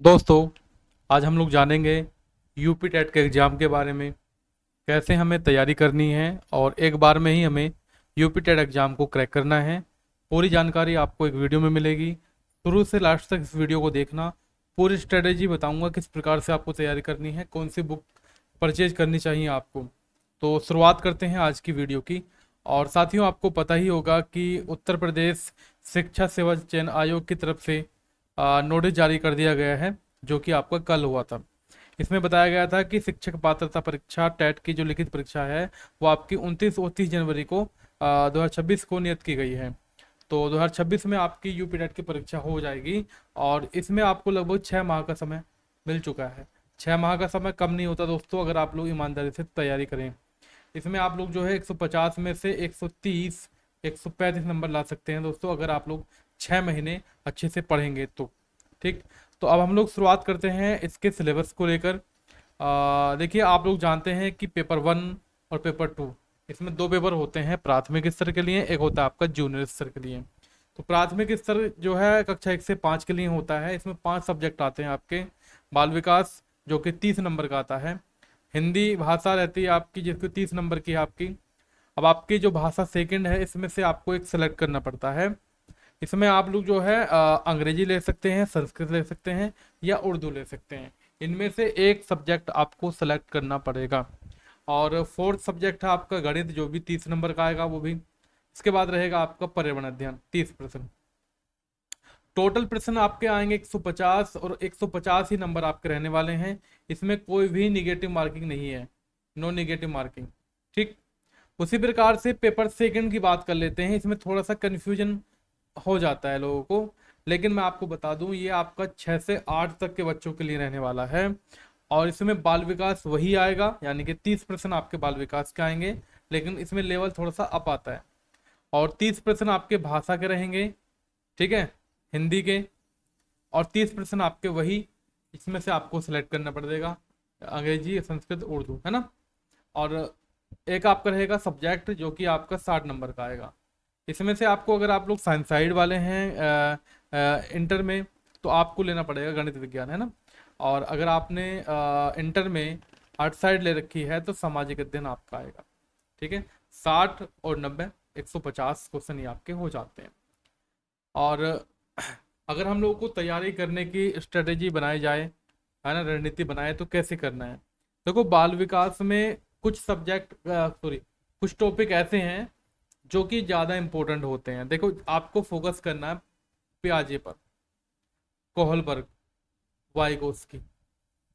दोस्तों, आज हम लोग जानेंगे यूपी टेट के एग्ज़ाम के बारे में। कैसे हमें तैयारी करनी है और एक बार में ही हमें यूपी टेट एग्ज़ाम को क्रैक करना है। पूरी जानकारी आपको एक वीडियो में मिलेगी। शुरू से लास्ट तक इस वीडियो को देखना। पूरी स्ट्रेटेजी बताऊंगा किस प्रकार से आपको तैयारी करनी है, कौन सी बुक परचेज करनी चाहिए आपको। तो शुरुआत करते हैं आज की वीडियो की। और साथियों, आपको पता ही होगा कि उत्तर प्रदेश शिक्षा सेवा चयन आयोग की तरफ से नोटिस जारी कर दिया गया है, जो कि आपका कल हुआ था। इसमें बताया गया था कि शिक्षक पात्रता परीक्षा टेट की जो लिखित परीक्षा है वो आपकी 29 और 30 जनवरी को 2026 को नियत की गई है। तो 2026 में आपकी यूपी टेट की परीक्षा हो जाएगी और इसमें आपको लगभग 6 माह का समय मिल चुका है। 6 माह का समय कम नहीं होता दोस्तों, अगर आप लोग ईमानदारी से तैयारी करें। इसमें आप लोग जो है 150 में से 130 135 नंबर ला सकते हैं दोस्तों, अगर आप लोग 6 महीने अच्छे से पढ़ेंगे तो। ठीक। तो अब हम लोग शुरुआत करते हैं इसके सिलेबस को लेकर। देखिए, आप लोग जानते हैं कि पेपर 1 और पेपर 2, इसमें दो पेपर होते हैं प्राथमिक स्तर के लिए, एक होता है आपका जूनियर स्तर के लिए। तो प्राथमिक स्तर जो है कक्षा 1 से 5 के लिए होता है। इसमें 5 सब्जेक्ट आते हैं आपके। बाल विकास, जो कि 30 नंबर का आता है। हिंदी भाषा रहती है आपकी, जिसको 30 नंबर की है आपकी। अब आपकी जो भाषा सेकंड है, इसमें से आपको एक सेलेक्ट करना पड़ता है। इसमें आप लोग जो है अंग्रेजी ले सकते हैं, संस्कृत ले सकते हैं या उर्दू ले सकते हैं। इनमें से एक सब्जेक्ट आपको सेलेक्ट करना पड़ेगा। और फोर्थ सब्जेक्ट है आपका गणित, जो भी 30 नंबर का आएगा वो भी। इसके बाद रहेगा आपका पर्यावरण अध्ययन, 30%। टोटल प्रश्न आपके आएंगे 150 और 150 ही नंबर आपके रहने वाले हैं। इसमें कोई भी निगेटिव मार्किंग नहीं है, नो निगेटिव मार्किंग। ठीक। उसी प्रकार से पेपर सेकंड की बात कर लेते हैं। इसमें थोड़ा सा कन्फ्यूजन हो जाता है लोगों को, लेकिन मैं आपको बता दूं ये आपका 6 से 8 तक के बच्चों के लिए रहने वाला है। और इसमें बाल विकास वही आएगा, यानी कि 30% आपके बाल विकास के आएंगे, लेकिन इसमें लेवल थोड़ा सा अप आता है। और 30% आपके भाषा के रहेंगे, ठीक है, हिंदी के। और 30% आपके वही, इसमें से आपको सेलेक्ट करना पड़ेगा, अंग्रेजी संस्कृत उर्दू, है ना। और एक आपका रहेगा सब्जेक्ट, जो कि आपका 60 नंबर का आएगा। इसमें से आपको, अगर आप लोग साइंस साइड वाले हैं इंटर में, तो आपको लेना पड़ेगा गणित विज्ञान, है ना। और अगर आपने इंटर में आर्ट साइड ले रखी है तो सामाजिक अध्ययन आपका आएगा। ठीक है। 60 और 90, 150 क्वेश्चन ही आपके हो जाते हैं। और अगर हम लोगों को तैयारी करने की स्ट्रेटेजी बनाई जाए, है ना, रणनीति बनाए, तो कैसे करना है। देखो, बाल विकास में कुछ सब्जेक्ट, सॉरी, कुछ टॉपिक ऐसे हैं जो कि ज़्यादा इंपॉर्टेंट होते हैं। देखो, आपको फोकस करना है पियाजे पर, कोहलबर्ग, वाइगोस्की,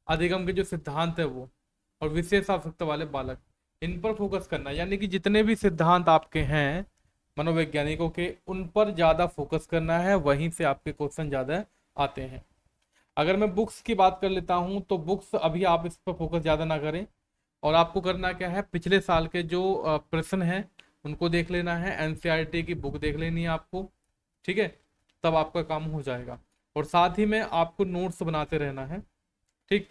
अधिगम के जो सिद्धांत है वो, और विशेष आवश्यकता वाले बालक, इन पर फोकस करना है। यानी कि जितने भी सिद्धांत आपके हैं मनोवैज्ञानिकों के, उन पर ज़्यादा फोकस करना है, वहीं से आपके क्वेश्चन ज़्यादा आते हैं। अगर मैं बुक्स की बात कर लेता हूं, तो बुक्स अभी आप इस पर फोकस ज़्यादा ना करें। और आपको करना क्या है, पिछले साल के जो प्रश्न हैं उनको देख लेना है, एनसीईआरटी की बुक देख लेनी है आपको। ठीक है। तब आपका काम हो जाएगा। और साथ ही में आपको नोट्स बनाते रहना है। ठीक।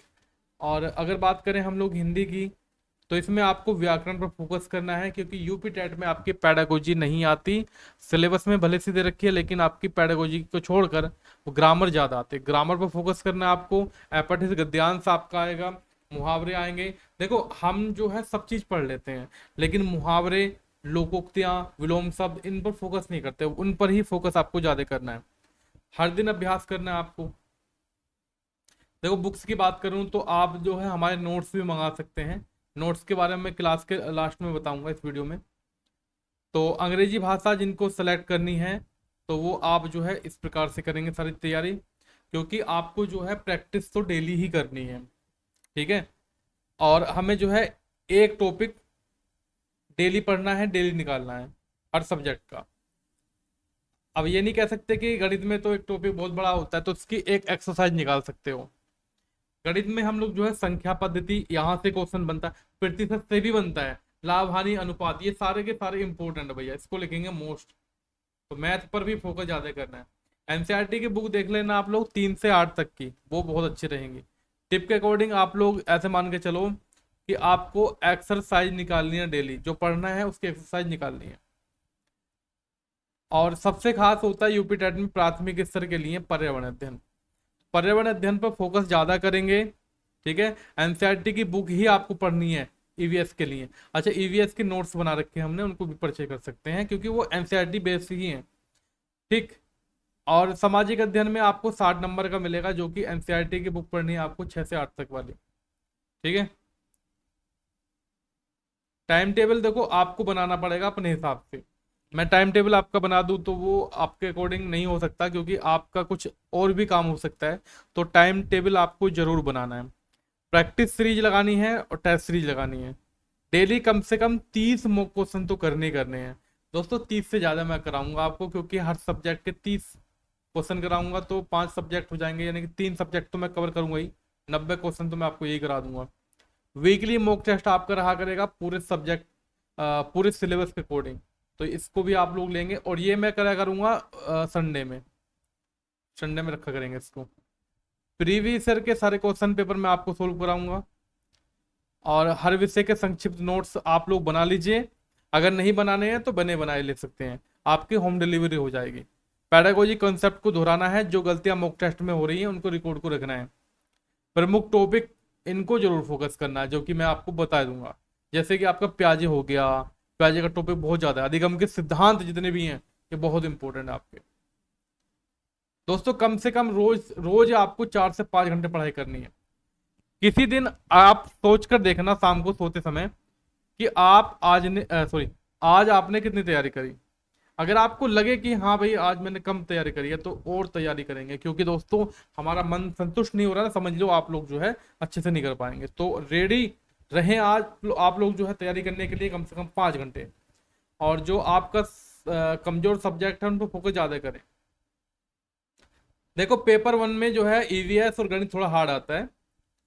और अगर बात करें हम लोग हिंदी की, तो इसमें आपको व्याकरण पर फोकस करना है, क्योंकि यूपी टेट में आपकी पैडागोजी नहीं आती। सिलेबस में भले से दे रखी है, लेकिन आपकी पैडागोजी को छोड़कर वो ग्रामर ज़्यादा आते। ग्रामर पर फोकस करना है आपको। एपैटिस गद्यांश आपका आएगा, मुहावरे आएंगे। देखो, हम जो है सब चीज़ पढ़ लेते हैं, लेकिन मुहावरे, लोकोक्तियाँ, विलोम शब्द, इन पर फोकस नहीं करते। उन पर ही फोकस आपको ज़्यादा करना है। हर दिन अभ्यास करना है आपको। देखो, बुक्स की बात करूं तो आप जो है हमारे नोट्स भी मंगा सकते हैं। नोट्स के बारे में मैं क्लास के लास्ट में बताऊंगा इस वीडियो में। तो अंग्रेजी भाषा जिनको सेलेक्ट करनी है, तो वो आप जो है इस प्रकार से करेंगे सारी तैयारी, क्योंकि आपको जो है प्रैक्टिस तो डेली ही करनी है। ठीक है। और हमें जो है एक टॉपिक डेली पढ़ना है, डेली निकालना है, हर सब्जेक्ट का। अब ये नहीं कह सकते कि गणित में तो एक टॉपिक बहुत बड़ा होता है तो उसकी एक एक्सरसाइज निकाल सकते हो। गणित में हम लोग जो है संख्या पद्धति, यहाँ से क्वेश्चन बनता है, प्रतिशत से भी बनता है, लाभ हानि अनुपात, ये सारे के सारे इंपॉर्टेंट है भैया, इसको लिखेंगे मोस्ट। तो मैथ पर भी फोकस ज्यादा करना है। एनसीईआरटी की बुक देख लेना आप लोग, 3 से 8 तक की, वो बहुत अच्छी रहेंगी। टिप के अकॉर्डिंग आप लोग ऐसे मान के चलो कि आपको एक्सरसाइज निकालनी है डेली, जो पढ़ना है उसकी एक्सरसाइज निकालनी है। और सबसे खास होता है यूपी टेट में प्राथमिक स्तर के लिए पर्यावरण अध्ययन। पर्यावरण अध्ययन पर फोकस ज़्यादा करेंगे। ठीक है, एनसीईआरटी की बुक ही आपको पढ़नी है ईवीएस के लिए। अच्छा, ईवीएस के नोट्स बना रखे हैं हमने, उनको भी परचेज कर सकते हैं क्योंकि वो एनसीईआरटी बेस्ड ही हैं। ठीक। और सामाजिक अध्ययन में आपको 60 नंबर का मिलेगा, जो कि एनसीईआरटी की बुक पढ़नी है आपको 6 से 8 तक वाली। ठीक है। टाइम टेबल देखो आपको बनाना पड़ेगा अपने हिसाब से। मैं टाइम टेबल आपका बना दूं तो वो आपके अकॉर्डिंग नहीं हो सकता, क्योंकि आपका कुछ और भी काम हो सकता है। तो टाइम टेबल आपको जरूर बनाना है। प्रैक्टिस सीरीज लगानी है और टेस्ट सीरीज लगानी है। डेली कम से कम 30 मॉक क्वेश्चन तो करने ही करने हैं दोस्तों। 30 से ज़्यादा मैं कराऊंगा आपको, क्योंकि हर सब्जेक्ट के 30 क्वेश्चन कराऊंगा तो 5 सब्जेक्ट हो जाएंगे, यानी कि 3 सब्जेक्ट तो मैं कवर करूंगा ही। 90 क्वेश्चन तो मैं आपको यही करा दूंगा। वीकली मॉक टेस्ट आपका रहा करेगा पूरे सब्जेक्ट, पूरे सिलेबस के अकॉर्डिंग। तो इसको भी आप लोग लेंगे, और ये मैं करा करूंगा संडे में। संडे में रखा करेंगे इसको। प्रीवियस ईयर के सारे क्वेश्चन पेपर मैं आपको सोल्व कराऊंगा, और हर विषय के संक्षिप्त नोट्स आप लोग बना लीजिए। अगर नहीं बनाने हैं तो बने बनाए ले सकते हैं, आपकी होम डिलीवरी हो जाएगी। पैडागोजी कॉन्सेप्ट को दोहराना है, जो गलतियां मॉक टेस्ट में हो रही हैं उनको रिकॉर्ड को रखना है। प्रमुख टॉपिक इनको जरूर फोकस करना है, जो कि मैं आपको बता दूंगा। जैसे कि आपका प्याजे हो गया, प्याजे का टॉपिक बहुत ज्यादा है। अधिगम के सिद्धांत जितने भी हैं ये बहुत इंपॉर्टेंट है आपके। दोस्तों कम से कम रोज रोज आपको 4 से 5 घंटे पढ़ाई करनी है। किसी दिन आप सोच कर देखना शाम को सोते समय कि आप आज ने सॉरी आज आपने कितनी तैयारी करी। अगर आपको लगे कि हाँ भाई आज मैंने कम तैयारी करी है, तो और तैयारी करेंगे, क्योंकि दोस्तों हमारा मन संतुष्ट नहीं हो रहा ना, समझ लो आप लोग जो है अच्छे से नहीं कर पाएंगे। तो रेडी रहें आज आप लोग जो है तैयारी करने के लिए कम से कम 5 घंटे। और जो आपका कमजोर सब्जेक्ट है उन पर फोकस ज्यादा करें। देखो पेपर 1 में जो है ईवीएस और गणित थोड़ा हार्ड आता है,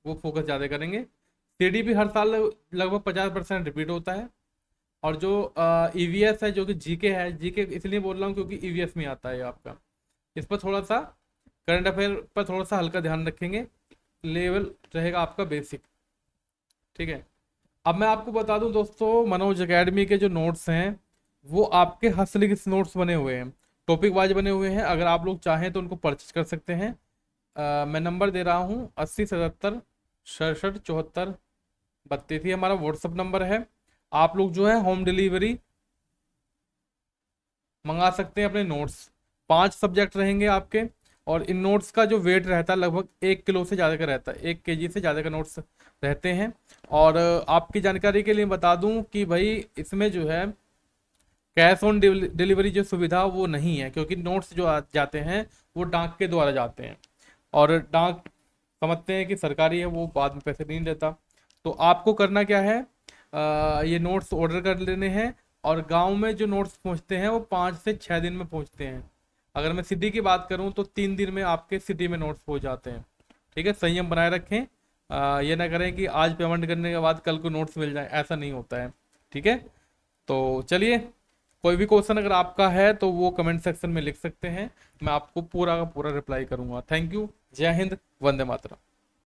वो फोकस ज़्यादा करेंगे। सीडीपी हर साल लगभग 50% रिपीट होता है। और जो ईवीएस है, जो कि जीके है, जीके इसलिए बोल रहा हूँ क्योंकि ईवीएस में आता है आपका। इस पर थोड़ा सा करंट अफेयर पर थोड़ा सा हल्का ध्यान रखेंगे, लेवल रहेगा आपका बेसिक। ठीक है। अब मैं आपको बता दूं दोस्तों, मनोज एकेडमी के जो नोट्स हैं वो आपके हस्तलिखित नोट्स बने हुए हैं, टॉपिक वाइज बने हुए हैं। अगर आप लोग चाहें तो उनको परचेज कर सकते हैं। मैं नंबर दे रहा हूँ 8077677432, ही हमारा व्हाट्सअप नंबर है। आप लोग जो है होम डिलीवरी मंगा सकते हैं अपने नोट्स। 5 सब्जेक्ट रहेंगे आपके, और इन नोट्स का जो वेट रहता है लगभग 1 किलो से ज़्यादा का रहता है, 1 kg से ज़्यादा का नोट्स रहते हैं। और आपकी जानकारी के लिए बता दूं कि भाई इसमें जो है कैश ऑन डिलीवरी जो सुविधा वो नहीं है, क्योंकि नोट्स जो जाते हैं वो डाक के द्वारा जाते हैं, और डाक समझते हैं कि सरकारी है, वो बाद में पैसे नहीं लेता। तो आपको करना क्या है, ये नोट्स ऑर्डर कर लेने हैं। और गांव में जो नोट्स पहुंचते हैं वो 5 से 6 दिन में पहुंचते हैं। अगर मैं सिटी की बात करूं तो 3 दिन में आपके सिटी में नोट्स पहुंच जाते हैं। ठीक है, संयम बनाए रखें। ये ना करें कि आज पेमेंट करने के बाद कल को नोट्स मिल जाए, ऐसा नहीं होता है। ठीक है। तो चलिए, कोई भी क्वेश्चन अगर आपका है तो वो कमेंट सेक्शन में लिख सकते हैं, मैं आपको पूरा का पूरा रिप्लाई करूंगा। Thank you. जय हिंद, वंदे मातरम।